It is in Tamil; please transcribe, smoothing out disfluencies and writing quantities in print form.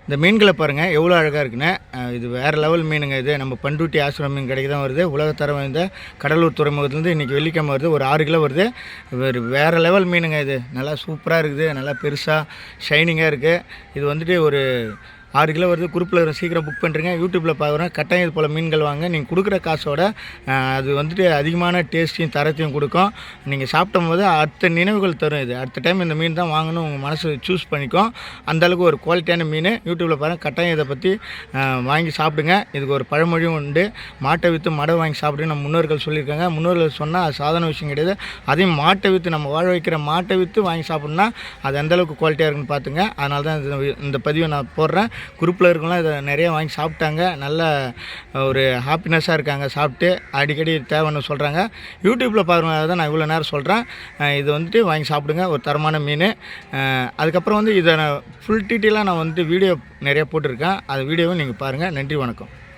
இந்த மீன்களை பாருங்கள் எவ்வளோ அழகாக இருக்குன்னு. இது வேறு லெவல் மீனுங்க. இது நம்ம பண்ருட்டி ஆசிரம் மீன் கடைக்கு தான் வருது. உலகத்தரம் வாய்ந்த கடலூர் துறைமுகத்துலேருந்து இன்றைக்கி வெள்ளிக்கிழமை வருது. ஒரு 6 கிலோ வருது. வேறு லெவல் மீனுங்க. இது நல்லா சூப்பராக இருக்குது. நல்லா பெருசாக ஷைனிங்காக இருக்குது. இது வந்துட்டு ஒரு 6 கிலோ வருது. குரூப்பில் வரும், சீக்கிரம் புக் பண்ணுறீங்க. யூடியூப்பில் பார்க்குறேன். கட்டாயம் இது போல் மீன்கள் வாங்க. நீங்கள் கொடுக்குற காசோட அது வந்துட்டு அதிகமான டேஸ்ட்டையும் தரத்தையும் கொடுக்கும். நீங்கள் சாப்பிடும் போது அடுத்த நினைவுகள் தரும். இது அடுத்த டைம் இந்த மீன் தான் வாங்கணும் உங்கள் மனசு சூஸ் பண்ணிக்கும். அந்தளவுக்கு ஒரு குவாலிட்டியான மீன். யூடியூப்பில் பாருங்கள். கட்டாயம் இதை பற்றி வாங்கி சாப்பிடுங்க. இதுக்கு ஒரு பழமொழியும் உண்டு, மாட்டை விற்று மடை வாங்கி சாப்பிடுங்க. நம்ம முன்னோர்கள் சொல்லியிருக்காங்க. முன்னோர்கள் சொன்னால் அது சாதாரண விஷயம் கிடையாது. அதையும் மாட்டை விற்று நம்ம வாழ வைக்கிற மாட்டை விற்று வாங்கி சாப்பிட்ணுன்னா அது எந்தளவுக்கு குவாலிட்டியாக இருக்குன்னு பார்த்துங்க. அதனால தான் இந்த பதிவை நான் போடுறேன். குரூப்பில் இருக்கவங்களாம் இதை நிறைய வாங்கி சாப்பிட்டாங்க. நல்ல ஒரு ஹாப்பினஸ்ஸாக இருக்காங்க சாப்பிட்டு. அடிக்கடி தேவைன்னு சொல்கிறாங்க. யூடியூப்பில் பார்க்குறவங்க தான் நான் இவ்வளோ நேரம் சொல்கிறேன். இது வந்துட்டு வாங்கி சாப்பிடுங்க. ஒரு தரமான மீன். அதுக்கப்புறம் வந்து இதை நான் ஃபுல் டீட்டெயிலாக நான் வந்துட்டு வீடியோ நிறைய போட்டிருக்கேன். அது வீடியோவும் நீங்கள் பாருங்கள். நன்றி, வணக்கம்.